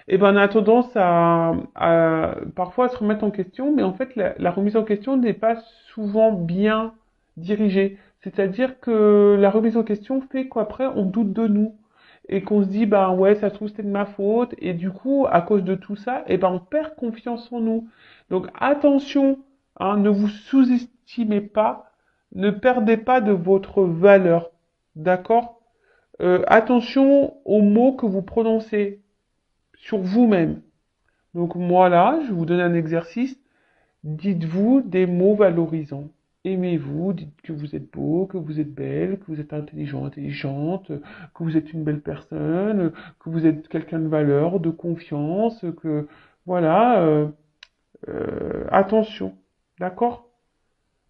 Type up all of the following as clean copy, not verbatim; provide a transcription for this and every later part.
eh ben, on a tendance à parfois se remettre en question, mais en fait, la remise en question n'est pas souvent bien dirigée. C'est-à-dire que la remise en question fait qu'après, on doute de nous. Et qu'on se dit, ben ouais, ça se trouve, c'était de ma faute. Et du coup, à cause de tout ça, eh ben, on perd confiance en nous. Donc, attention, hein, ne vous sous-estimez pas, ne perdez pas de votre valeur. D'accord? Attention aux mots que vous prononcez sur vous-même. Donc moi là, je vais vous donner un exercice. Dites-vous des mots valorisants. Aimez-vous, dites que vous êtes beau, que vous êtes belle, que vous êtes intelligent, intelligente, que vous êtes une belle personne, que vous êtes quelqu'un de valeur, de confiance, que voilà, attention, d'accord?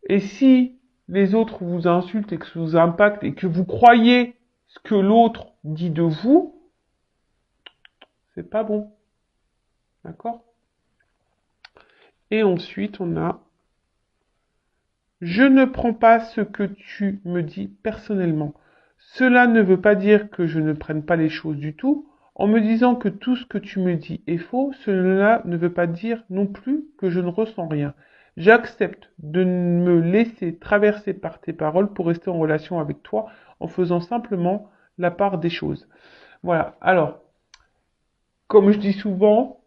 Et si les autres vous insultent et que ça vous impacte et que vous croyez ce que l'autre dit de vous, c'est pas bon, d'accord? Et ensuite, on a je ne prends pas ce que tu me dis personnellement. Cela ne veut pas dire que je ne prenne pas les choses du tout. En me disant que tout ce que tu me dis est faux, cela ne veut pas dire non plus que je ne ressens rien. J'accepte de me laisser traverser par tes paroles pour rester en relation avec toi en faisant simplement la part des choses. Voilà. Alors, comme je dis souvent,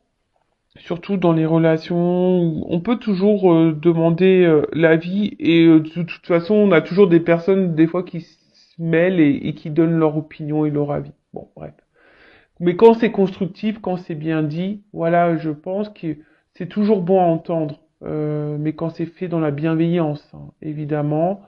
surtout dans les relations, on peut toujours demander l'avis et de toute façon, on a toujours des personnes des fois qui se mêlent et qui donnent leur opinion et leur avis. Bon, bref. Mais quand c'est constructif, quand c'est bien dit, voilà, je pense que c'est toujours bon à entendre. Mais quand c'est fait dans la bienveillance, hein, évidemment.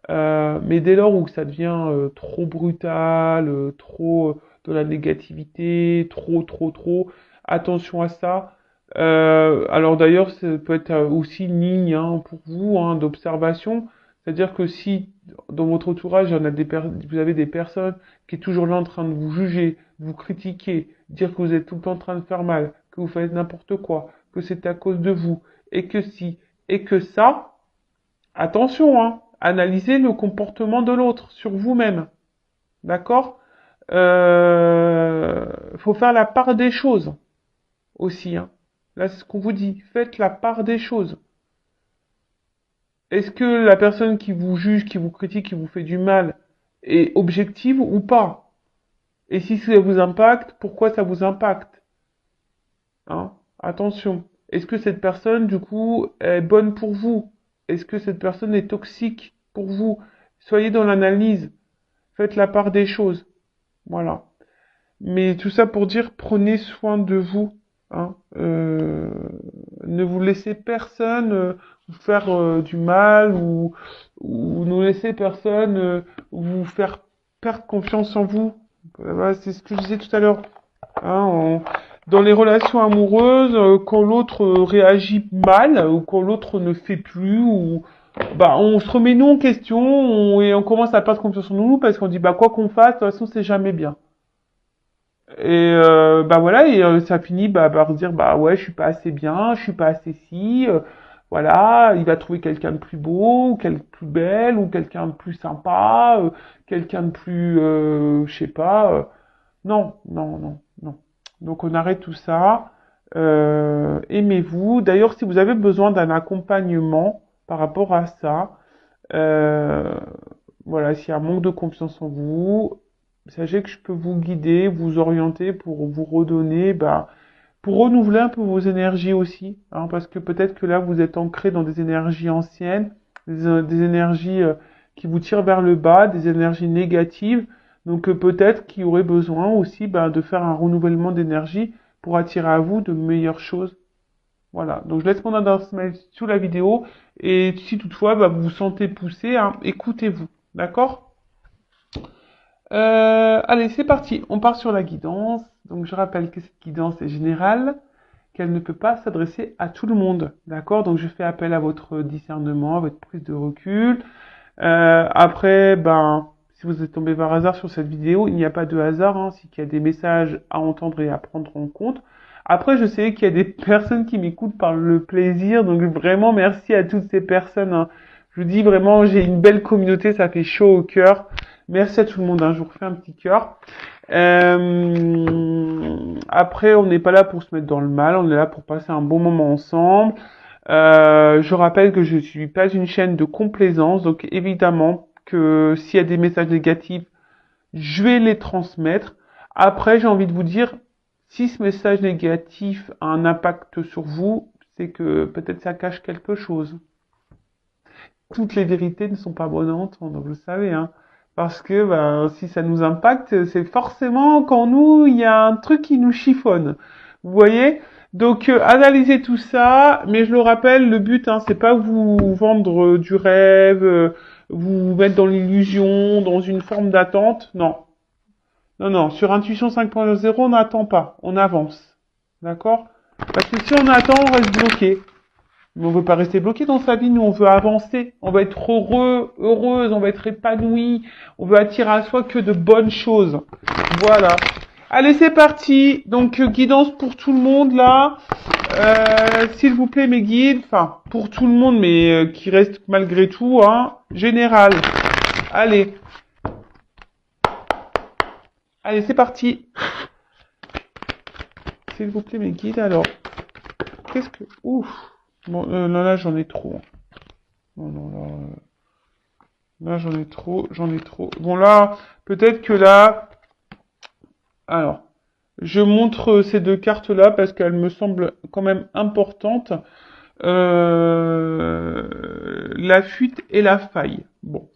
Mais dès lors où ça devient trop brutal, trop de la négativité, trop, attention à ça. Alors d'ailleurs, ça peut être aussi une ligne hein, pour vous hein, d'observation. C'est-à-dire que si dans votre entourage, il y en a vous avez des personnes qui est toujours là en train de vous juger, de vous critiquer, dire que vous êtes tout le temps en train de faire mal, que vous faites n'importe quoi, que c'est à cause de vous, et que si, et que ça, attention, hein, analysez le comportement de l'autre sur vous-même, d'accord? Faut faire la part des choses aussi, hein. Là, c'est ce qu'on vous dit. Faites la part des choses. Est-ce que la personne qui vous juge, qui vous critique, qui vous fait du mal est objective ou pas? Et si ça vous impacte, pourquoi ça vous impacte? Hein? Attention. Est-ce que cette personne, du coup, est bonne pour vous? Est-ce que cette personne est toxique pour vous? Soyez dans l'analyse. Faites la part des choses. Voilà. Mais tout ça pour dire, prenez soin de vous. Hein. Ne vous laissez personne vous faire du mal ou ne laissez personne vous faire perdre confiance en vous. Voilà, c'est ce que je disais tout à l'heure. Hein, dans les relations amoureuses, quand l'autre réagit mal ou quand l'autre ne fait plus ou bah on se remet nous en question et on commence à perdre confiance en nous parce qu'on dit bah quoi qu'on fasse, de toute façon c'est jamais bien. Et bah voilà, et ça finit bah, par dire bah ouais, je suis pas assez bien, je suis pas assez si, voilà, il va trouver quelqu'un de plus beau, ou quelqu'un de plus belle, ou quelqu'un de plus sympa, quelqu'un de plus, je sais pas. Non, non, non, non. Donc on arrête tout ça. Aimez-vous. D'ailleurs, si vous avez besoin d'un accompagnement par rapport à ça, euh, voilà, s'il y a un manque de confiance en vous, sachez que je peux vous guider, vous orienter pour vous redonner, bah, pour renouveler un peu vos énergies aussi, hein, parce que peut-être que là vous êtes ancré dans des énergies anciennes, des énergies qui vous tirent vers le bas, des énergies négatives, donc peut-être qu'il y aurait besoin aussi bah, de faire un renouvellement d'énergie pour attirer à vous de meilleures choses. Voilà, donc je laisse mon adresse mail sous la vidéo et si toutefois bah, vous vous sentez poussé, hein, écoutez-vous, d'accord? Allez, c'est parti. On part sur la guidance. Donc, je rappelle que cette guidance est générale, qu'elle ne peut pas s'adresser à tout le monde. D'accord? Donc, je fais appel à votre discernement, à votre prise de recul. Après, ben, si vous êtes tombé par hasard sur cette vidéo, il n'y a pas de hasard, hein, c'est qu'il y a des messages à entendre et à prendre en compte. Après, je sais qu'il y a des personnes qui m'écoutent par le plaisir, donc vraiment merci à toutes ces personnes, hein. Je vous dis vraiment, j'ai une belle communauté, ça fait chaud au cœur. Merci à tout le monde, hein, je vous refais un petit cœur. Après, on n'est pas là pour se mettre dans le mal, on est là pour passer un bon moment ensemble. Je rappelle que je suis pas une chaîne de complaisance, donc évidemment que s'il y a des messages négatifs, je vais les transmettre. Après, j'ai envie de vous dire, si ce message négatif a un impact sur vous, c'est que peut-être ça cache quelque chose. Toutes les vérités ne sont pas bonnes à entendre, vous le savez, hein. Parce que ben, si ça nous impacte, c'est forcément qu'en nous, il y a un truc qui nous chiffonne. Vous voyez? Donc, analysez tout ça, mais je le rappelle, le but, hein, c'est pas vous vendre du rêve, vous mettre dans l'illusion, dans une forme d'attente. Non. Non, non. Sur Intuition 5.0, on n'attend pas. On avance. D'accord? Parce que si on attend, on reste bloqué. Mais on veut pas rester bloqué dans sa vie, nous on veut avancer, on veut être heureux, heureuse, on veut être épanoui, on veut attirer à soi que de bonnes choses. Voilà. Allez, c'est parti. Donc guidance pour tout le monde là. S'il vous plaît mes guides, enfin pour tout le monde mais qui reste malgré tout, hein, général. Allez. Allez, c'est parti. S'il vous plaît mes guides alors. Qu'est-ce que... Ouf. Bon, là j'en ai trop. Non, non, là, j'en ai trop, j'en ai trop. Bon, là, peut-être que là... Alors, je montre ces deux cartes-là parce qu'elles me semblent quand même importantes. La fuite et la faille. Bon.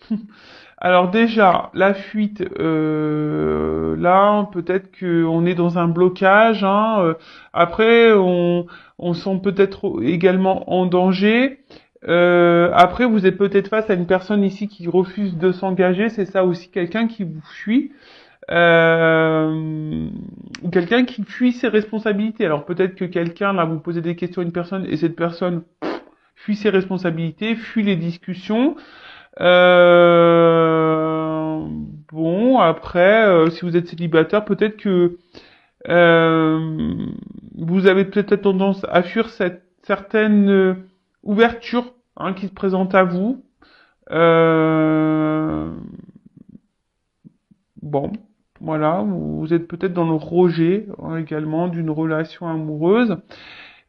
Alors déjà, la fuite, là, peut-être qu'on est dans un blocage. Hein, après, on sent peut-être également en danger. Après, vous êtes peut-être face à une personne ici qui refuse de s'engager. C'est ça aussi, quelqu'un qui vous fuit. Ou quelqu'un qui fuit ses responsabilités. Alors peut-être que quelqu'un, là, vous posez des questions à une personne et cette personne fuit ses responsabilités, fuit les discussions. Bon, après, si vous êtes célibataire, peut-être que vous avez peut-être tendance à fuir cette certaine ouverture hein, qui se présente à vous. Bon, voilà, vous êtes peut-être dans le rejet hein, également d'une relation amoureuse.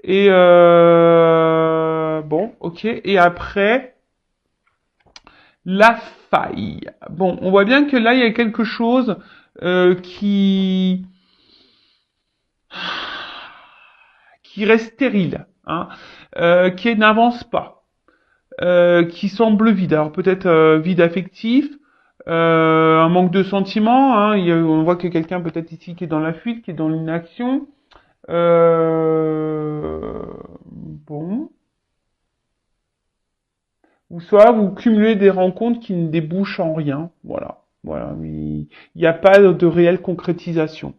Et bon, ok. Et après, la faille. Bon, on voit bien que là, il y a quelque chose qui reste stérile, hein, qui n'avance pas, qui semble vide. Alors peut-être vide affectif, un manque de sentiments. Hein, on voit que quelqu'un peut-être ici qui est dans la fuite, qui est dans l'inaction. Bon. Ou soit vous cumulez des rencontres qui ne débouchent en rien. Voilà. Voilà. Il n'y a pas de réelle concrétisation.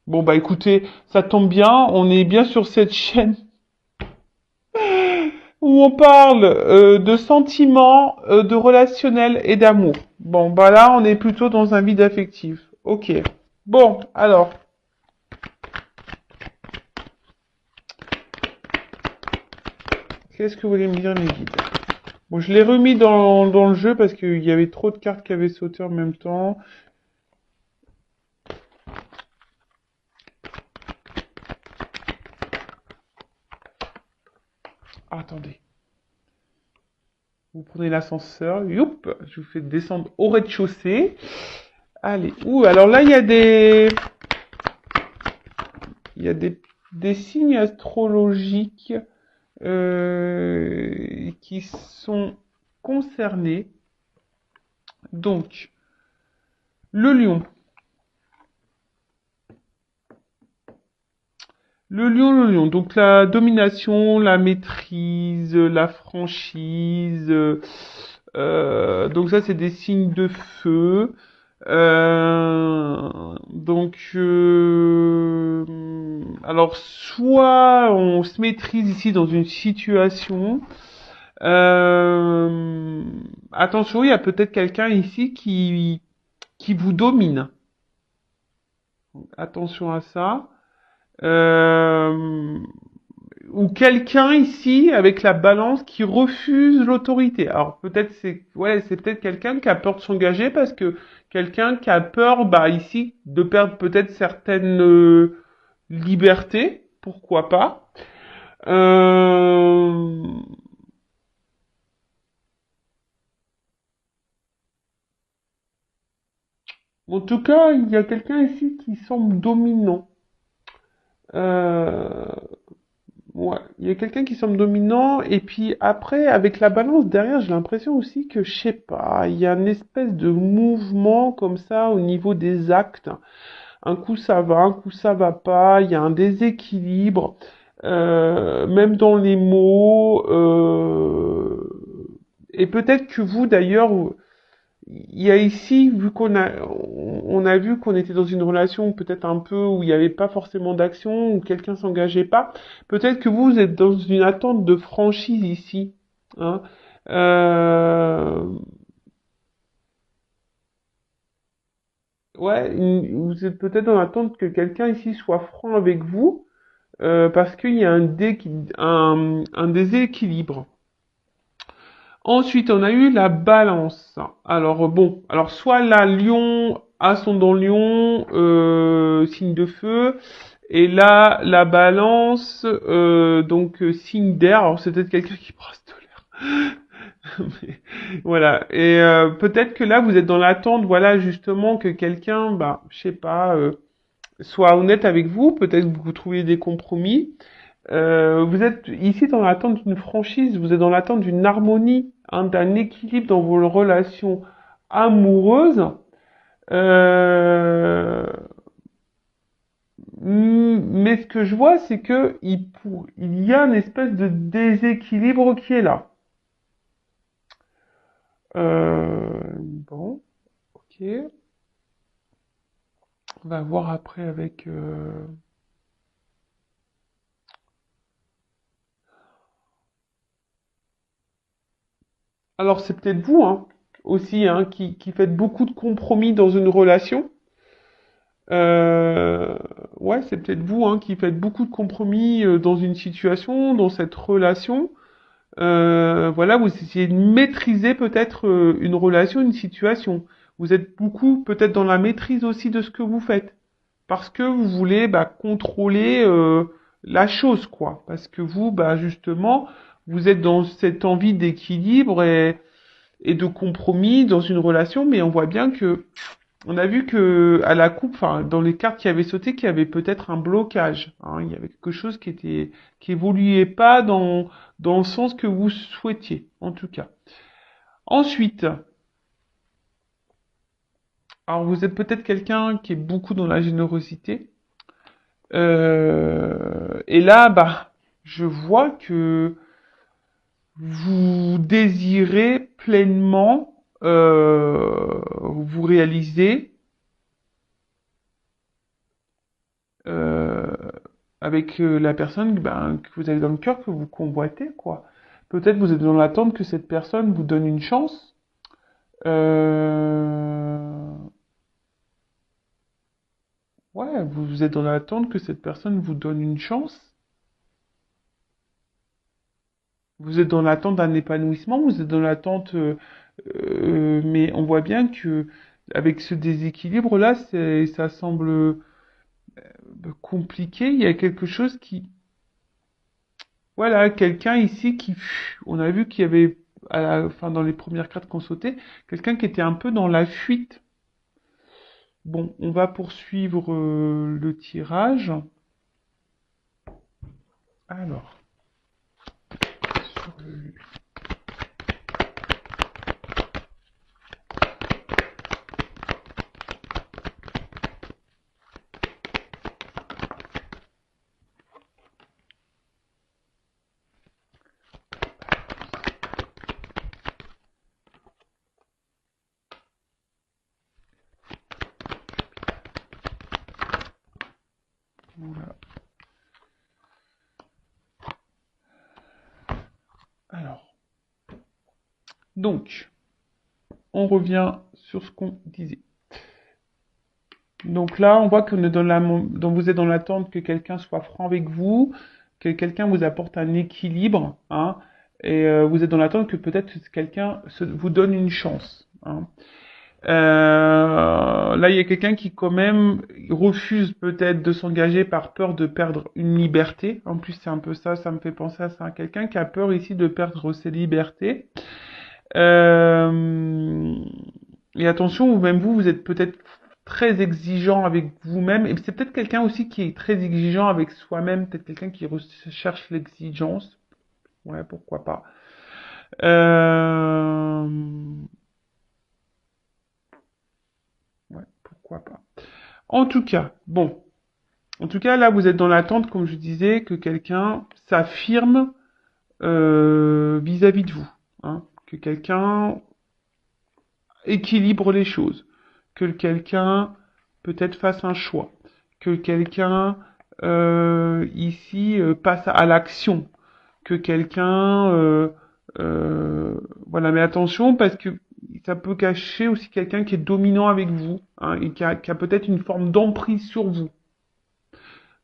Bon bah écoutez, ça tombe bien, on est bien sur cette chaîne où on parle de sentiments, de relationnel et d'amour. Bon bah là on est plutôt dans un vide affectif. Ok. Bon alors. Qu'est-ce que vous voulez me dire mes guides? Bon je l'ai remis dans le jeu parce qu'il y avait trop de cartes qui avaient sauté en même temps. Ah, attendez. Vous prenez l'ascenseur, youp, je vous fais descendre au rez-de-chaussée. Allez, ouh, alors là il y a des signes astrologiques qui sont concernés. Donc, le lion. Le lion. Donc la domination, la maîtrise, la franchise. Donc ça, c'est des signes de feu. Donc, alors soit on se maîtrise ici dans une situation. Attention, il y a peut-être quelqu'un ici qui vous domine. Donc, attention à ça. ou quelqu'un ici avec la balance qui refuse l'autorité. Alors peut-être c'est peut-être quelqu'un qui a peur de s'engager parce que quelqu'un qui a peur bah ici de perdre peut-être certaines libertés, pourquoi pas. Euh, En tout cas, il y a quelqu'un ici qui semble dominant. Euh, Ouais, il y a quelqu'un qui semble dominant, et puis après, avec la balance derrière, j'ai l'impression aussi que, je sais pas, il y a une espèce de mouvement comme ça au niveau des actes. Un coup ça va, un coup ça va pas, il y a un déséquilibre, même dans les mots, et peut-être que vous d'ailleurs, il y a ici, vu on a vu qu'on était dans une relation peut-être un peu où il n'y avait pas forcément d'action, où quelqu'un s'engageait pas, peut-être que vous êtes dans une attente de franchise ici, hein. Euh, ouais, vous êtes peut-être dans l'attente que quelqu'un ici soit franc avec vous, parce qu'il y a un déséquilibre. Ensuite, on a eu la balance. Alors bon, alors soit la lion, ascendant lion, signe de feu, et là la balance, donc signe d'air. Alors c'est peut-être quelqu'un qui brasse de l'air. Mais, voilà. Et peut-être que là vous êtes dans l'attente, voilà justement que quelqu'un, bah, je sais pas, soit honnête avec vous. Peut-être que vous trouvez des compromis. Vous êtes ici dans l'attente d'une franchise, vous êtes dans l'attente d'une harmonie, hein, d'un équilibre dans vos relations amoureuses. Euh, mais ce que je vois, c'est que il y a une espèce de déséquilibre qui est là. Bon, ok. On va voir après avec. Alors c'est peut-être vous, hein, aussi, hein, qui faites beaucoup de compromis dans une relation. Euh, ouais, c'est peut-être vous hein, qui faites beaucoup de compromis dans une situation, dans cette relation. Voilà, vous essayez de maîtriser peut-être une relation, une situation. Vous êtes beaucoup peut-être dans la maîtrise aussi de ce que vous faites, parce que vous voulez bah, contrôler la chose, quoi. Parce que vous, bah justement, vous êtes dans cette envie d'équilibre et de compromis dans une relation, mais on voit bien que on a vu que à la coupe, enfin dans les cartes qui avaient sauté, qu'il y avait peut-être un blocage, hein. Il y avait quelque chose qui évoluait pas dans le sens que vous souhaitiez, en tout cas. Ensuite, alors vous êtes peut-être quelqu'un qui est beaucoup dans la générosité. Et là, bah, je vois que vous désirez pleinement vous réaliser euh, avec la personne ben, que vous avez dans le cœur, que vous convoitez, quoi. Peut-être vous êtes dans l'attente que cette personne vous donne une chance. Euh... Ouais, vous êtes dans l'attente que cette personne vous donne une chance. Vous êtes dans l'attente d'un épanouissement, vous êtes dans l'attente, mais on voit bien que avec ce déséquilibre-là, ça semble compliqué. Il y a quelque chose qui, voilà, quelqu'un ici on a vu qu'il y avait, enfin, dans les premières cartes qu'on sautait, quelqu'un qui était un peu dans la fuite. Bon, on va poursuivre le tirage. Alors, sur le... Voilà. Alors, donc, on revient sur ce qu'on disait. Donc là, on voit que vous êtes dans l'attente que quelqu'un soit franc avec vous. que quelqu'un vous apporte un équilibre, hein, et vous êtes dans l'attente que peut-être quelqu'un vous donne une chance. Hein. Là, il y a quelqu'un qui quand même refuse peut-être de s'engager par peur de perdre une liberté. En plus, c'est un peu ça, ça me fait penser à ça. Quelqu'un qui a peur ici de perdre ses libertés. Euh, et attention, même vous, vous êtes peut-être très exigeant avec vous-même. Et c'est peut-être quelqu'un aussi qui est très exigeant avec soi-même. Peut-être quelqu'un qui recherche l'exigence. Ouais, pourquoi pas. Euh... Ouais, pourquoi pas. En tout cas, bon. En tout cas, là, vous êtes dans l'attente, comme je disais, que quelqu'un s'affirme vis-à-vis de vous. Hein, que quelqu'un équilibre les choses. Que quelqu'un peut-être fasse un choix. Que quelqu'un ici passe à l'action. Que quelqu'un... voilà, mais attention parce que ça peut cacher aussi quelqu'un qui est dominant avec vous hein, et qui a peut-être une forme d'emprise sur vous.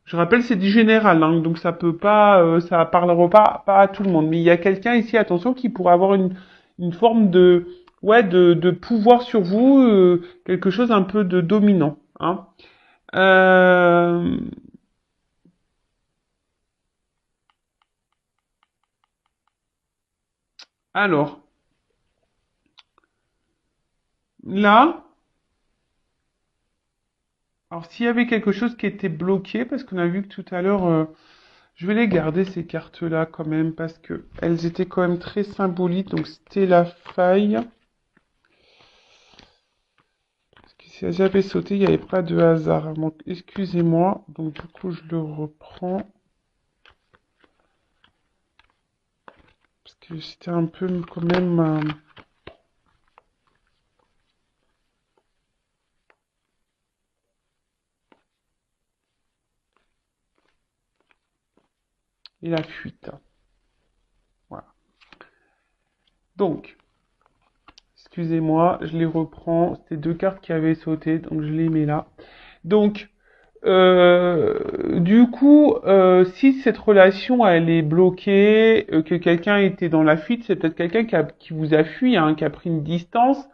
Je rappelle, c'est du général, hein, donc ça peut pas, ça parlera pas à tout le monde. Mais il y a quelqu'un ici, attention, qui pourrait avoir une forme de, ouais, de pouvoir sur vous, quelque chose un peu de dominant. Hein. Euh, alors, là, alors s'il y avait quelque chose qui était bloqué, parce qu'on a vu que tout à l'heure, je vais les garder ces cartes-là quand même, parce que elles étaient quand même très symboliques. Donc c'était la faille. Si j'avais sauté, il n'y avait pas de hasard. Donc, excusez-moi. Donc, du coup, je le reprends. Parce que c'était un peu quand même... et la fuite. Voilà. Donc, excusez-moi, je les reprends. C'était deux cartes qui avaient sauté, donc je les mets là. Donc, du coup, si cette relation elle est bloquée, que quelqu'un était dans la fuite, c'est peut-être quelqu'un qui vous a fui, hein, qui a pris une distance.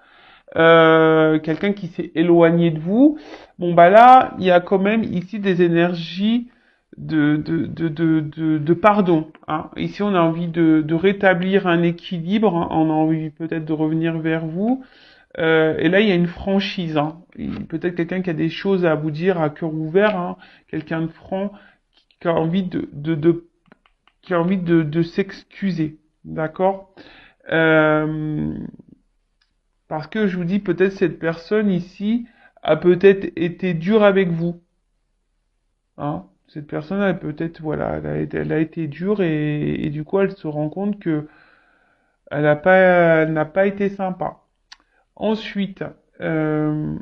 Quelqu'un qui s'est éloigné de vous. Bon bah là, il y a quand même ici des énergies de pardon. Hein. Ici, on a envie de rétablir un équilibre. Hein. On a envie peut-être de revenir vers vous. Et là, il y a une franchise. Hein. Peut-être quelqu'un qui a des choses à vous dire à cœur ouvert. Hein. Quelqu'un de franc qui a envie qui a envie de s'excuser. D'accord. euh, Parce que je vous dis, peut-être cette personne ici a peut-être été dure avec vous. Hein. Cette personne a peut-être, voilà, elle a été dure et du coup, elle se rend compte que elle n'a pas été sympa. Ensuite, euh,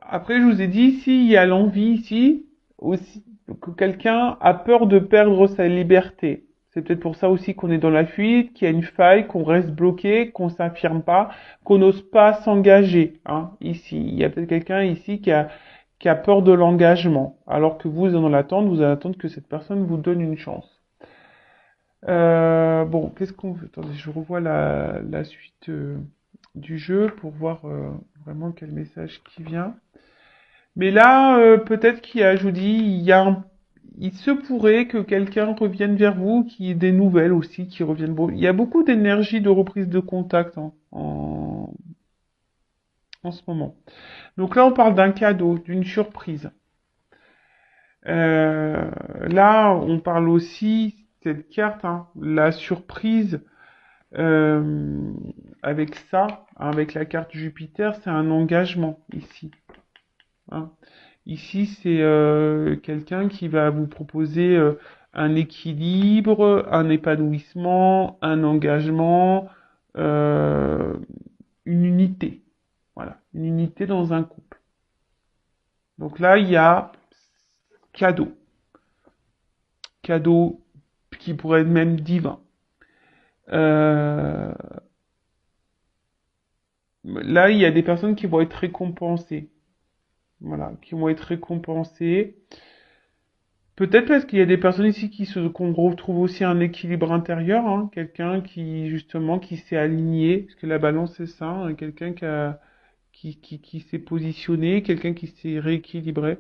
après, je vous ai dit, s'il y a l'envie ici, aussi, que quelqu'un a peur de perdre sa liberté. C'est peut-être pour ça aussi qu'on est dans la fuite, qu'il y a une faille, qu'on reste bloqué, qu'on s'affirme pas, qu'on n'ose pas s'engager. Hein, ici, il y a peut-être quelqu'un ici qui a peur de l'engagement, alors que vous, dans l'attente, vous allez attendre que cette personne vous donne une chance. Bon, qu'est-ce qu'on veut? Attendez, je revois la suite du jeu pour voir vraiment quel message qui vient. Mais là, peut-être qu'il y a, je vous dis, il se pourrait que quelqu'un revienne vers vous, qu'il y ait des nouvelles aussi qui reviennent. Bon, il y a beaucoup d'énergie de reprise de contact hein, en ce moment. Donc là, on parle d'un cadeau, d'une surprise. Euh, Là, on parle aussi, cette carte, hein, la surprise, euh, avec ça, avec la carte Jupiter, c'est un engagement ici. Hein. Ici, c'est quelqu'un qui va vous proposer un équilibre, un épanouissement, un engagement, euh, une unité. Voilà, une unité dans un couple. Donc là, il y a cadeau. Cadeau qui pourrait être même divin. Euh, Là, il y a des personnes qui vont être récompensées. voilà, qui vont être récompensées. Peut-être parce qu'il y a des personnes ici qu'on retrouve aussi un équilibre intérieur, hein, quelqu'un qui justement qui s'est aligné, parce que la balance c'est ça, hein, quelqu'un qui s'est positionné, quelqu'un qui s'est rééquilibré.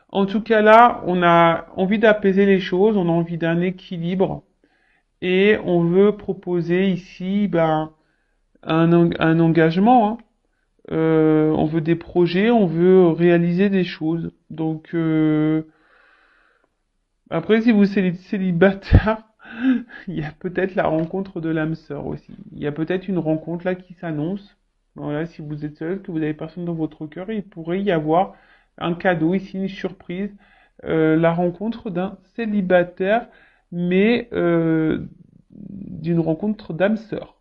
En tout cas là, on a envie d'apaiser les choses, on a envie d'un équilibre et on veut proposer ici ben, un engagement. Hein. On veut des projets, on veut réaliser des choses. Donc après, si vous êtes célibataire, il y a peut-être la rencontre de l'âme sœur aussi. Il y a peut-être une rencontre là qui s'annonce. Voilà, si vous êtes seul, que vous avez personne dans votre cœur, il pourrait y avoir un cadeau ici, une surprise, la rencontre d'un célibataire, mais d'une rencontre d'âme sœur.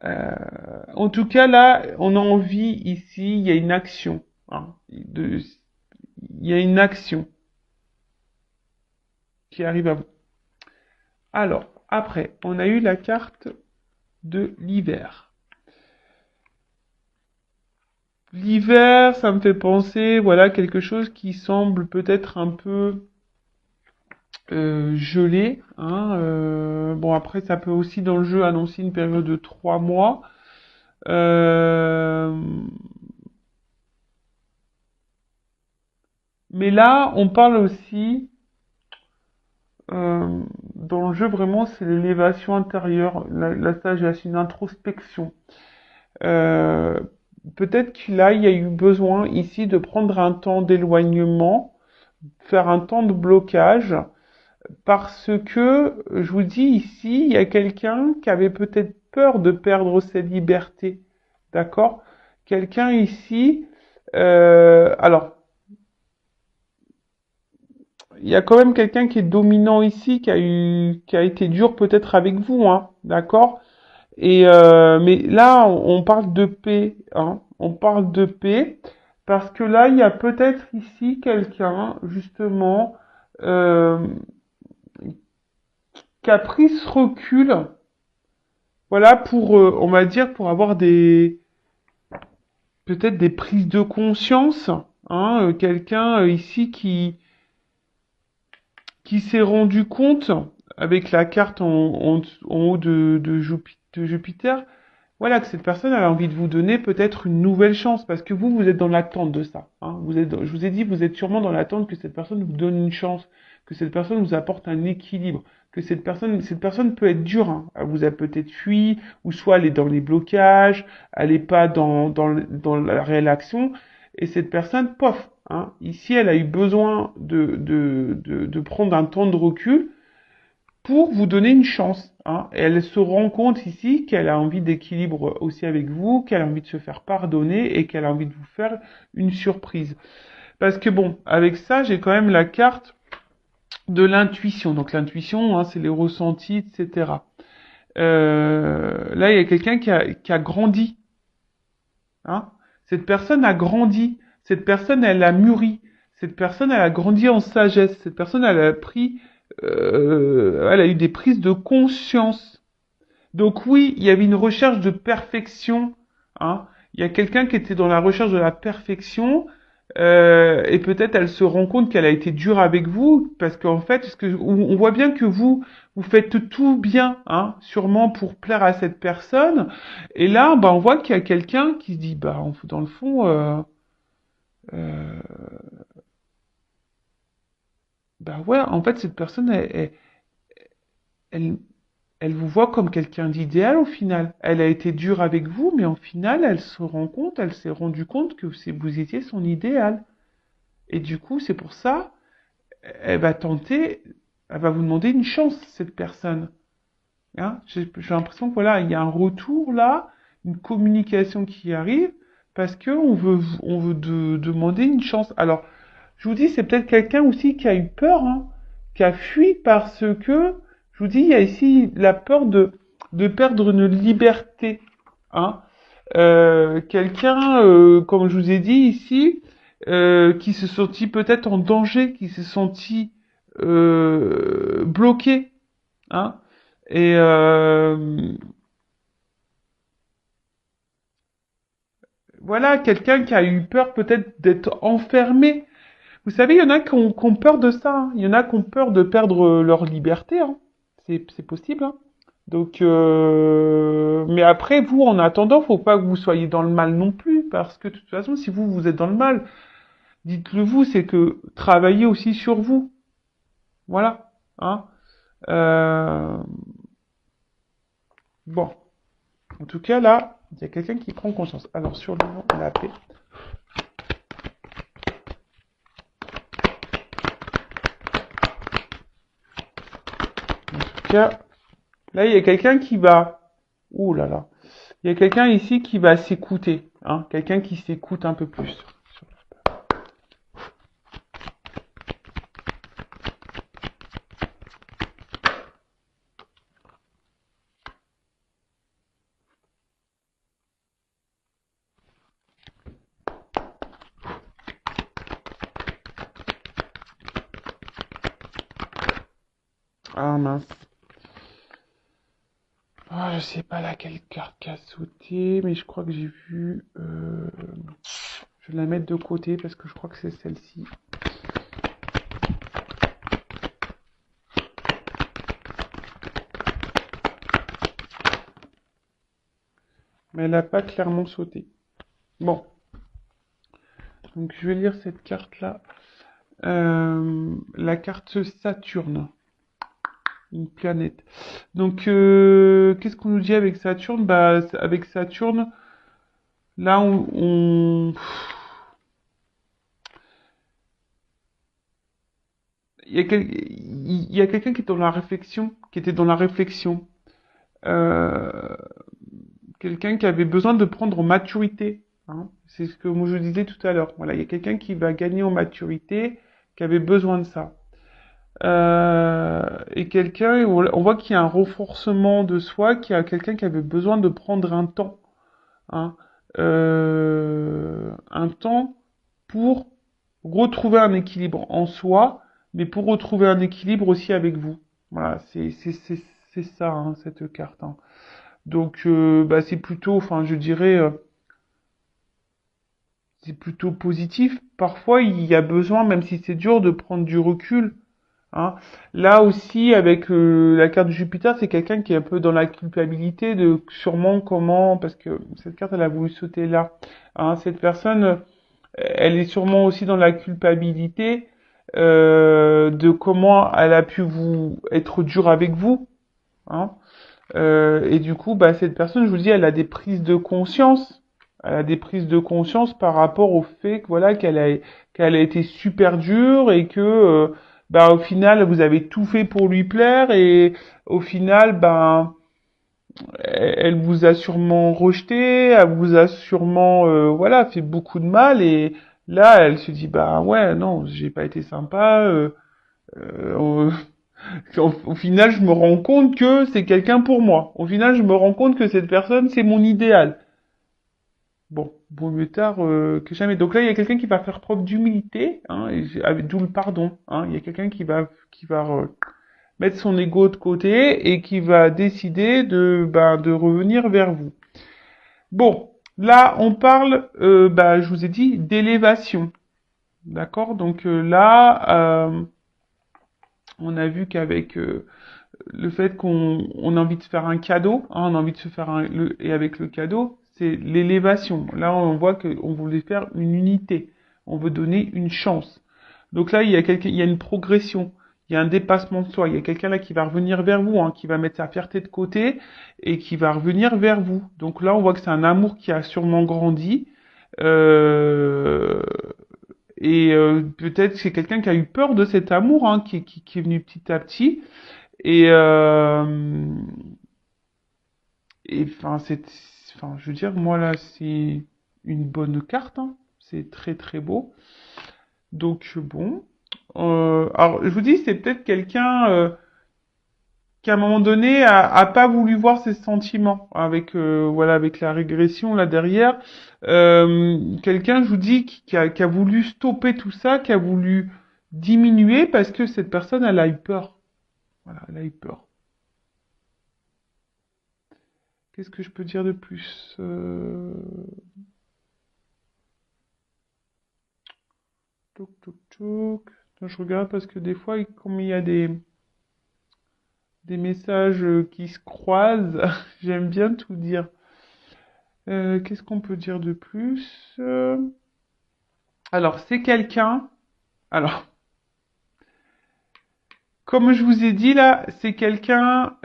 En tout cas, là, on a envie ici, il y a une action. Hein, il y a une action qui arrive à vous. Alors, après, on a eu la carte de l'hiver. L'hiver, ça me fait penser, voilà, quelque chose qui semble peut-être un peu gelé. Hein, bon, après, ça peut aussi dans le jeu annoncer une période de 3 mois. Euh, mais là, on parle aussi, dans le jeu, vraiment, c'est l'élévation intérieure, la sagesse, une introspection. Euh, Peut-être qu'il il y a eu besoin ici de prendre un temps d'éloignement, faire un temps de blocage, parce que, je vous dis ici, il y a quelqu'un qui avait peut-être peur de perdre ses libertés. D'accord? Quelqu'un ici, alors, il y a quand même quelqu'un qui est dominant ici, qui a été dur peut-être avec vous, hein, d'accord? Et mais là, on parle de paix, hein. On parle de paix parce que là, il y a peut-être ici quelqu'un justement euh, qui a pris ce recul, voilà, pour, on va dire, pour avoir des peut-être des prises de conscience, hein. Quelqu'un ici qui s'est rendu compte avec la carte en haut de Jupiter. Voilà, que cette personne elle a envie de vous donner peut-être une nouvelle chance, parce que vous êtes dans l'attente de ça. Hein. Je vous ai dit, vous êtes sûrement dans l'attente que cette personne vous donne une chance, que cette personne vous apporte un équilibre, que cette personne peut être dure. Hein. Elle vous a peut-être fui, ou soit elle est dans les blocages, elle n'est pas dans la réelle action, et cette personne, pof, hein, ici elle a eu besoin de prendre un temps de recul, pour vous donner une chance. Hein. Et elle se rend compte ici qu'elle a envie d'équilibre aussi avec vous, qu'elle a envie de se faire pardonner et qu'elle a envie de vous faire une surprise. Parce que bon, avec ça, j'ai quand même la carte de l'intuition. Donc l'intuition, hein, c'est les ressentis, etc. Là, il y a quelqu'un qui a grandi. Hein. Cette personne a grandi. Cette personne, elle a mûri. Cette personne, elle a grandi en sagesse. Cette personne, elle a pris, elle a eu des prises de conscience. Donc oui, il y avait une recherche de perfection. Hein. Il y a quelqu'un qui était dans la recherche de la perfection. Et peut-être elle se rend compte qu'elle a été dure avec vous parce qu'en fait, on voit bien que vous faites tout bien, hein, sûrement pour plaire à cette personne. Et là, bah, on voit qu'il y a quelqu'un qui se dit, bah, dans le fond, euh, bah ouais, en fait, cette personne, elle, elle vous voit comme quelqu'un d'idéal au final. Elle a été dure avec vous, mais au final, elle s'est rendue compte que vous étiez son idéal. Et du coup, c'est pour ça, elle va tenter, elle va vous demander une chance, cette personne. Hein, j'ai l'impression que voilà, il y a un retour là, une communication qui arrive, parce que on veut demander une chance. Alors, je vous dis, c'est peut-être quelqu'un aussi qui a eu peur, hein, qui a fui parce que, je vous dis, il y a ici la peur de perdre une liberté. Hein. Quelqu'un, comme je vous ai dit ici, qui se sentit peut-être en danger, qui se sentit bloqué. Hein. Et voilà, quelqu'un qui a eu peur peut-être d'être enfermé. Vous savez, il y en a qui ont peur de ça, hein. Il y en a qui ont peur de perdre leur liberté, hein. C'est possible, hein. Donc, mais après, vous, en attendant, faut pas que vous soyez dans le mal non plus, parce que de toute façon, si vous, vous êtes dans le mal, dites-le vous, c'est que travaillez aussi sur vous. Voilà, hein. Euh, bon, en tout cas, là, il y a quelqu'un qui prend conscience. Alors, sur le nom, la paix. En tout cas, là, il y a quelqu'un qui va... Ouh là là. Il y a quelqu'un ici qui va s'écouter, hein. Quelqu'un qui s'écoute un peu plus. Ah mince. Ah, je sais pas laquelle carte qui a sauté, mais je crois que j'ai vu... Je vais la mettre de côté parce que je crois que c'est celle-ci. Mais elle n'a pas clairement sauté. Bon, donc je vais lire cette carte-là. La carte Saturne, une planète. Donc, qu'est-ce qu'on nous dit avec Saturne? Bah, avec Saturne, là, il y a quelqu'un qui est dans la réflexion, qui était dans la réflexion. Euh, Quelqu'un qui avait besoin de prendre en maturité, hein. C'est ce que moi je disais tout à l'heure. Voilà, il y a quelqu'un qui va gagner en maturité, qui avait besoin de ça. Et quelqu'un, on voit qu'il y a un renforcement de soi, qu'il y a quelqu'un qui avait besoin de prendre un temps, hein. Un temps pour retrouver un équilibre en soi, mais pour retrouver un équilibre aussi avec vous. Voilà, c'est ça, hein, cette carte, hein. Donc, bah, c'est plutôt, enfin, je dirais, c'est plutôt positif. Parfois, il y a besoin, même si c'est dur, de prendre du recul, hein. Là aussi, avec la carte de Jupiter, c'est quelqu'un qui est un peu dans la culpabilité de sûrement comment, parce que cette carte, elle a voulu sauter là, hein. Cette personne, elle est sûrement aussi dans la culpabilité de comment elle a pu vous être dure avec vous, hein. Et du coup, bah, cette personne, je vous dis, elle a des prises de conscience. Elle a des prises de conscience par rapport au fait que voilà qu'elle a été super dure et que bah au final vous avez tout fait pour lui plaire et au final ben elle vous a sûrement rejeté, elle vous a sûrement voilà fait beaucoup de mal et là elle se dit bah ouais non j'ai pas été sympa euh, au final, je me rends compte que c'est quelqu'un pour moi. Au final, je me rends compte que cette personne, c'est mon idéal. Bon, vaut mieux tard que jamais. Donc là, il y a quelqu'un qui va faire preuve d'humilité, hein, d'où le pardon, hein. Il y a quelqu'un qui va mettre son ego de côté et qui va décider de revenir vers vous. Bon, là, on parle, bah, je vous ai dit, d'élévation. D'accord? Donc on a vu qu'avec le fait qu'on a envie de se faire un cadeau, hein, on a envie de se faire et avec le cadeau, c'est l'élévation. Là, on voit qu'on voulait faire une unité. On veut donner une chance. Donc là, il y a une progression. Il y a un dépassement de soi. Il y a quelqu'un là qui va revenir vers vous, hein, qui va mettre sa fierté de côté et qui va revenir vers vous. Donc là, on voit que c'est un amour qui a sûrement grandi. Euh, et peut-être c'est quelqu'un qui a eu peur de cet amour, hein, qui est venu petit à petit. Et, enfin, enfin, je veux dire, moi là, c'est une bonne carte, hein. C'est très très beau. Donc bon, alors je vous dis, c'est peut-être quelqu'un qui à un moment donné a pas voulu voir ses sentiments avec voilà avec la régression là derrière. Quelqu'un, je vous dis, qui a voulu stopper tout ça, qui a voulu diminuer parce que cette personne, elle a eu peur. Voilà, elle a eu peur. Qu'est-ce que je peux dire de plus? Toc, toc, toc. Attends, je regarde parce que des fois, comme il y a des messages qui se croisent, j'aime bien tout dire. Qu'est-ce qu'on peut dire de plus? Alors, c'est quelqu'un. Alors, comme je vous ai dit là, c'est quelqu'un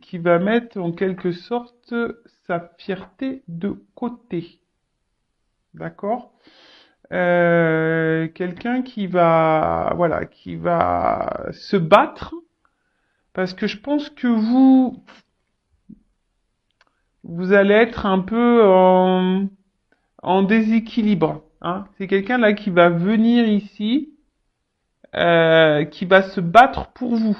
qui va mettre en quelque sorte sa fierté de côté. D'accord? Quelqu'un voilà, qui va se battre parce que je pense que vous allez être un peu en déséquilibre. Hein. C'est quelqu'un là qui va venir ici, qui va se battre pour vous,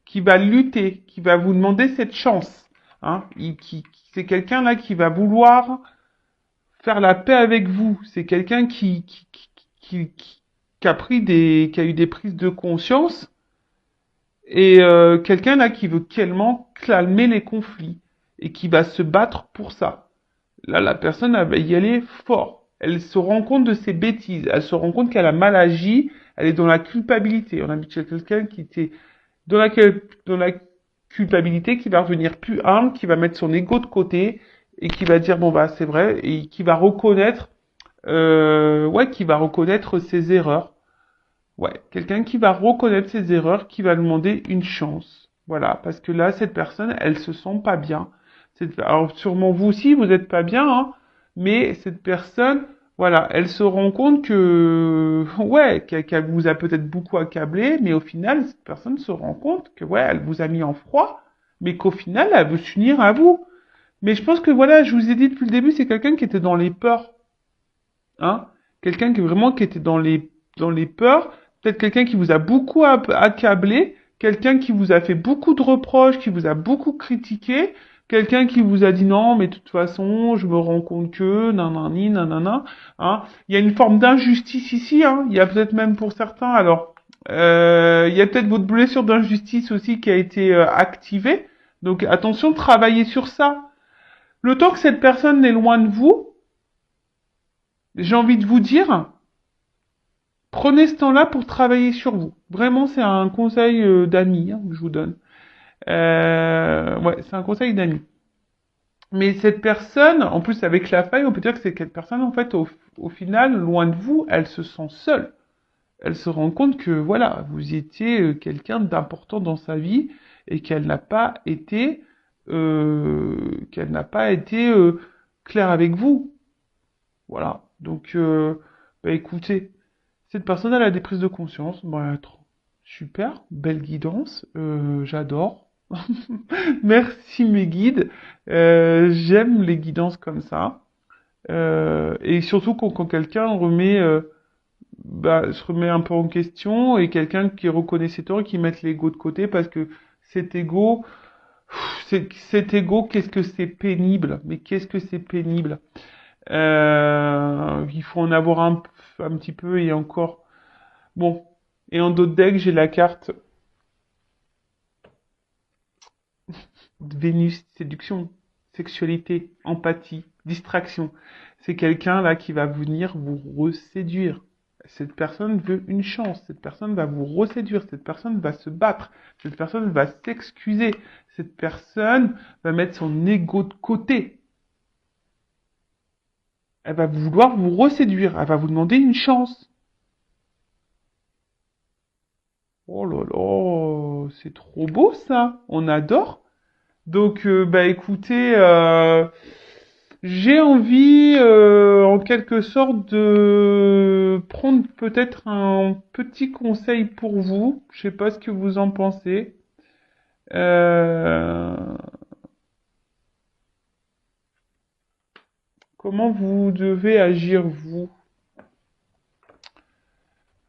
qui va lutter, qui va vous demander cette chance. Hein. C'est quelqu'un là qui va vouloir faire la paix avec vous. C'est quelqu'un qui a qui a eu des prises de conscience et quelqu'un là qui veut tellement calmer les conflits et qui va se battre pour ça. Là, la personne, elle va y aller fort. Elle se rend compte de ses bêtises. Elle se rend compte qu'elle a mal agi. Elle est dans la culpabilité. On a mis quelqu'un qui était dans la culpabilité, qui va revenir plus humble, qui va mettre son ego de côté et qui va dire bon bah c'est vrai et qui va reconnaître, ouais, qui va reconnaître ses erreurs. Ouais, quelqu'un qui va reconnaître ses erreurs, qui va demander une chance. Voilà, parce que là, cette personne, elle se sent pas bien. Alors, sûrement vous aussi, vous êtes pas bien, hein, mais cette personne, voilà, elle se rend compte que, ouais, qu'elle vous a peut-être beaucoup accablé, mais au final, cette personne se rend compte que, ouais, elle vous a mis en froid, mais qu'au final, elle veut s'unir à vous. Mais je pense que, voilà, je vous ai dit depuis le début, c'est quelqu'un qui était dans les peurs. Hein, quelqu'un qui vraiment qui était dans les peurs, peut-être quelqu'un qui vous a beaucoup accablé, quelqu'un qui vous a fait beaucoup de reproches, qui vous a beaucoup critiqué, quelqu'un qui vous a dit non, mais de toute façon, je me rends compte que nanani nanana, hein. Il y a une forme d'injustice ici, hein. Il y a peut-être même pour certains, alors il y a peut-être votre blessure d'injustice aussi qui a été activée. Donc attention, travaillez sur ça. Le temps que cette personne est loin de vous, j'ai envie de vous dire, prenez ce temps-là pour travailler sur vous. Vraiment, c'est un conseil d'ami hein, que je vous donne. Ouais, c'est un conseil d'ami. Mais cette personne, en plus avec la faille, on peut dire que c'est cette personne, en fait, au final, loin de vous, elle se sent seule. Elle se rend compte que, voilà, vous étiez quelqu'un d'important dans sa vie et qu'elle n'a pas été claire avec vous. Voilà. Donc, bah, écoutez, cette personne, elle a des prises de conscience. Bah, super, belle guidance, j'adore. Merci mes guides. J'aime les guidances comme ça. Et surtout quand quelqu'un se remet un peu en question et quelqu'un qui reconnaît ses torts et qui met l'ego de côté parce que cet ego, cet ego, qu'est-ce que c'est pénible. Mais qu'est-ce que c'est pénible. Il faut en avoir un petit peu et encore. Bon. Et en d'autres decks, j'ai la carte Vénus, séduction, sexualité, empathie, distraction. C'est quelqu'un là qui va venir vous reséduire. Cette personne veut une chance. Cette personne va vous reséduire. Cette personne va se battre. Cette personne va s'excuser. Cette personne va mettre son ego de côté. Elle va vouloir vous reséduire. Elle va vous demander une chance. Oh là là, c'est trop beau ça. On adore. Donc, bah écoutez, j'ai envie, en quelque sorte, de prendre peut-être un petit conseil pour vous. Je sais pas ce que vous en pensez. Euh, Comment vous devez agir, vous?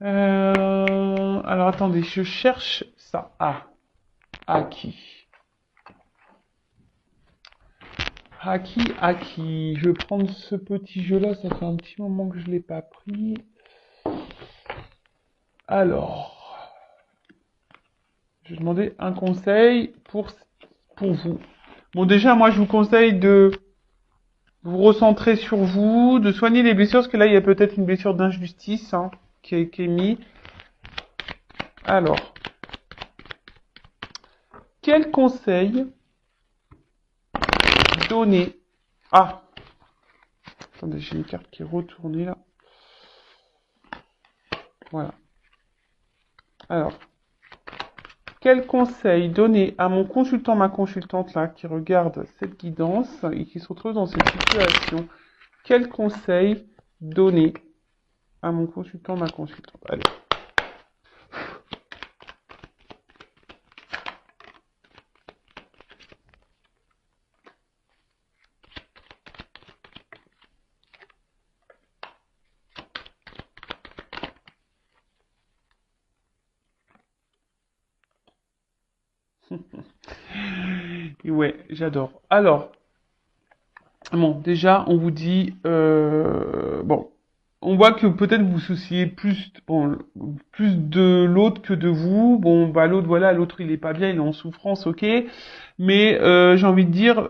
Alors attendez, je cherche ça. Ah, Aki. Aki. Je vais prendre ce petit jeu-là, ça fait un petit moment que je l'ai pas pris. Alors, je vais demander un conseil pour vous. Bon, déjà, moi, je vous conseille vous recentrez sur vous, de soigner les blessures, parce que là, il y a peut-être une blessure d'injustice hein, qui est mise. Alors, quel conseil donner... Ah, attendez, j'ai une carte qui est retournée là. Voilà. Alors, quel conseil donner à mon consultant, ma consultante là, qui regarde cette guidance et qui se retrouve dans cette situation? Quel conseil donner à mon consultant, ma consultante? Allez. Ouais, j'adore. Alors, bon, déjà, on vous dit, bon, on voit que peut-être vous vous souciez plus, bon, plus de l'autre que de vous. Bon, bah l'autre, voilà, l'autre il est pas bien, il est en souffrance, ok. Mais j'ai envie de dire,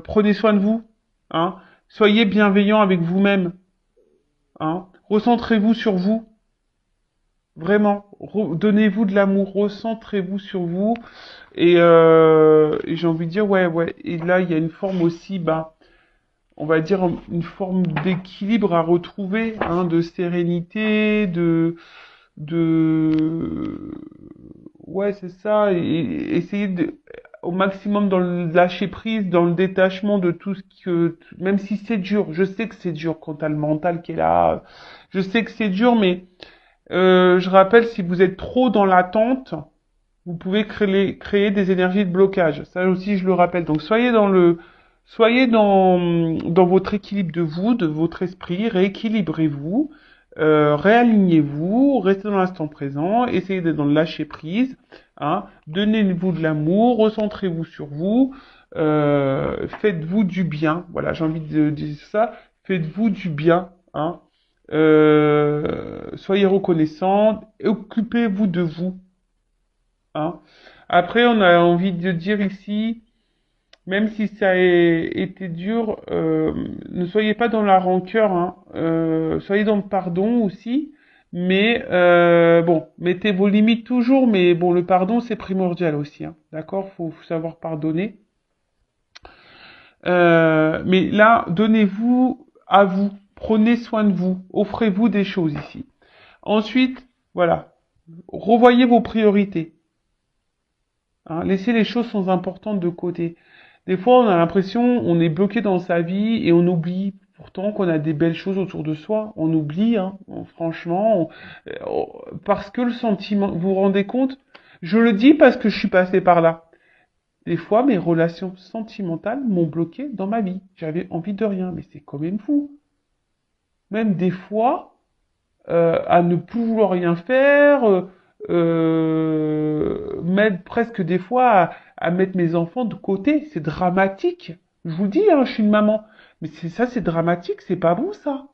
prenez soin de vous, hein. Soyez bienveillant avec vous-même, hein. Recentrez-vous sur vous, vraiment. Donnez-vous de l'amour, recentrez-vous sur vous. Et j'ai envie de dire, ouais, ouais. Et là, il y a une forme aussi, bah on va dire une forme d'équilibre à retrouver, hein, de sérénité, de, ouais, c'est ça, et essayer de, au maximum dans le lâcher prise, dans le détachement de tout ce que, même si c'est dur, je sais que c'est dur quand t'as le mental qui est là, je sais que c'est dur, mais je rappelle, si vous êtes trop dans l'attente, vous pouvez créer des énergies de blocage. Ça aussi, je le rappelle. Donc, soyez dans votre équilibre de vous, de votre esprit, rééquilibrez-vous, réalignez-vous, restez dans l'instant présent, essayez d'être dans le lâcher prise, hein, donnez-vous de l'amour, recentrez-vous sur vous, faites-vous du bien. Voilà, j'ai envie de dire ça. Faites-vous du bien, hein. Soyez reconnaissant, occupez-vous de vous. Hein. Après, on a envie de dire ici, même si ça a été dur, ne soyez pas dans la rancœur, hein, soyez dans le pardon aussi, mais bon, mettez vos limites toujours, mais bon, le pardon c'est primordial aussi, hein, d'accord? Faut savoir pardonner. Mais là, donnez-vous à vous, prenez soin de vous, offrez-vous des choses ici. Ensuite, voilà, revoyez vos priorités. Hein, laisser les choses sont importantes de côté. Des fois, on a l'impression on est bloqué dans sa vie et on oublie pourtant qu'on a des belles choses autour de soi. On oublie, hein, franchement, parce que le sentiment, vous vous rendez compte? Je le dis parce que je suis passé par là. Des fois, mes relations sentimentales m'ont bloqué dans ma vie. J'avais envie de rien, mais c'est quand même fou. Même des fois, à ne plus vouloir rien faire, mettre presque des fois à mettre mes enfants de côté. C'est dramatique. Je vous dis, hein, je suis une maman. Mais c'est ça, c'est dramatique, c'est pas bon ça.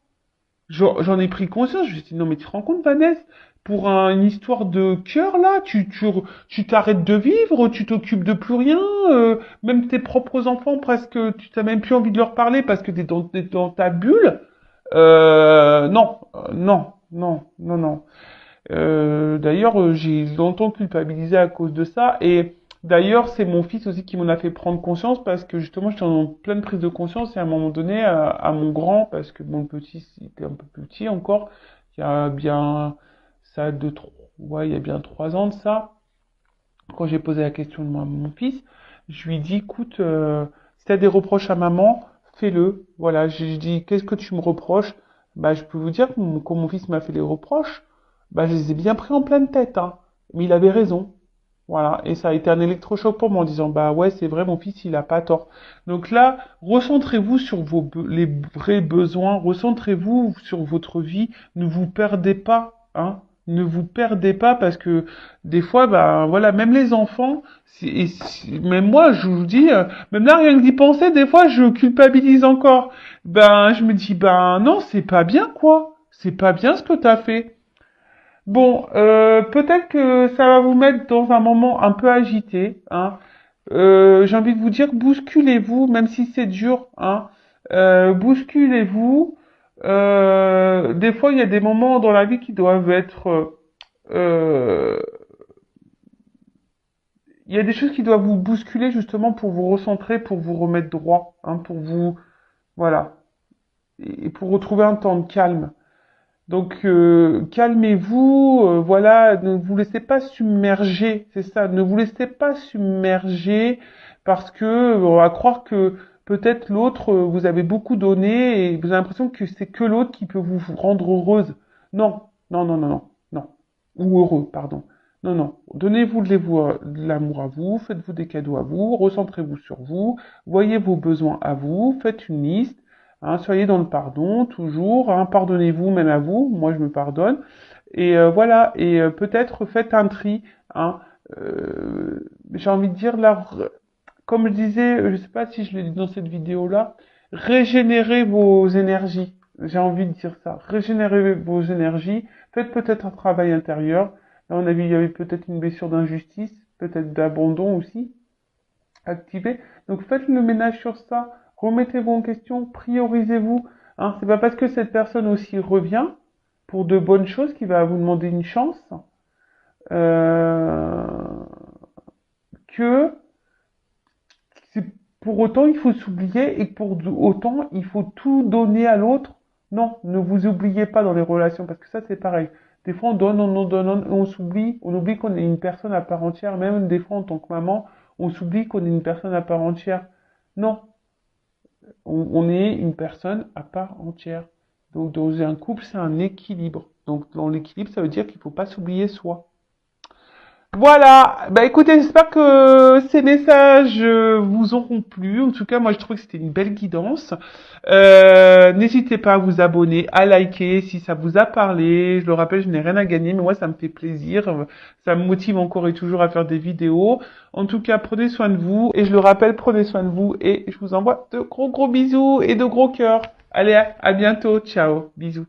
J'en ai pris conscience, je me suis dit, non mais tu te rends compte, Vanessa, pour une histoire de cœur là, tu t'arrêtes de vivre, tu t'occupes de plus rien, même tes propres enfants presque, tu t'as même plus envie de leur parler parce que t'es dans ta bulle. Non, non, non, non, non. D'ailleurs, j'ai longtemps culpabilisé à cause de ça. Et d'ailleurs, c'est mon fils aussi qui m'en a fait prendre conscience parce que justement, j'étais en pleine prise de conscience et à un moment donné, à mon grand, parce que mon petit, il était un peu plus petit encore, il y a bien, ça a ouais, il y a bien 3 ans de ça. Quand j'ai posé la question de moi à mon fils, je lui ai dit, écoute, si t'as des reproches à maman, fais-le. Voilà, j'ai dit, qu'est-ce que tu me reproches? Bah, je peux vous dire que quand mon fils m'a fait les reproches, bah, je les ai bien pris en pleine tête, hein. Mais il avait raison. Voilà. Et ça a été un électrochoc pour moi en disant, bah ouais, c'est vrai, mon fils, il a pas tort. Donc là, recentrez-vous sur les vrais besoins, recentrez-vous sur votre vie, ne vous perdez pas, hein. Ne vous perdez pas parce que des fois, bah voilà, même les enfants, même moi, je vous dis, même là, rien que d'y penser, des fois, je culpabilise encore. Ben, je me dis, ben non, c'est pas bien, quoi. C'est pas bien ce que t'as fait. Bon, peut-être que ça va vous mettre dans un moment un peu agité, hein. J'ai envie de vous dire, bousculez-vous, même si c'est dur, hein. Bousculez-vous. Des fois, il y a des moments dans la vie qui doivent être... euh, il y a des choses qui doivent vous bousculer justement pour vous recentrer, pour vous remettre droit, hein, pour vous... Voilà. Et pour retrouver un temps de calme. Donc calmez-vous, voilà, ne vous laissez pas submerger, c'est ça, ne vous laissez pas submerger parce que on va croire que peut-être l'autre, vous avez beaucoup donné et vous avez l'impression que c'est que l'autre qui peut vous rendre heureuse. Non, non, non, non, non, non. Ou heureux, pardon. Non, non. Donnez-vous de l'amour à vous, faites-vous des cadeaux à vous, recentrez-vous sur vous, voyez vos besoins à vous, faites une liste. Hein, soyez dans le pardon, toujours. Hein, pardonnez-vous même à vous. Moi, je me pardonne. Et voilà. Et peut-être faites un tri. Hein, j'ai envie de dire là, comme je disais, je sais pas si je l'ai dit dans cette vidéo-là, régénérez vos énergies. J'ai envie de dire ça. Régénérez vos énergies. Faites peut-être un travail intérieur. Là, on a vu, il y avait peut-être une blessure d'injustice, peut-être d'abandon aussi activé. Donc faites le ménage sur ça, remettez-vous en question, priorisez-vous. Hein, c'est pas parce que cette personne aussi revient pour de bonnes choses qu'il va vous demander une chance euh, que c'est pour autant il faut s'oublier et que pour autant il faut tout donner à l'autre. Non, ne vous oubliez pas dans les relations parce que ça c'est pareil. Des fois on donne, on oublie qu'on est une personne à part entière. Même des fois en tant que maman, on s'oublie qu'on est une personne à part entière. Non, on est une personne à part entière. Donc dans un couple, c'est un équilibre. Donc dans l'équilibre, ça veut dire qu'il ne faut pas s'oublier soi. Voilà, bah écoutez, j'espère que ces messages vous auront plu. En tout cas, moi je trouve que c'était une belle guidance. N'hésitez pas à vous abonner, à liker si ça vous a parlé. Je le rappelle, je n'ai rien à gagner, mais moi ça me fait plaisir. Ça me motive encore et toujours à faire des vidéos. En tout cas, prenez soin de vous. Et je le rappelle, prenez soin de vous. Et je vous envoie de gros bisous et de gros cœurs. Allez, à bientôt. Ciao. Bisous.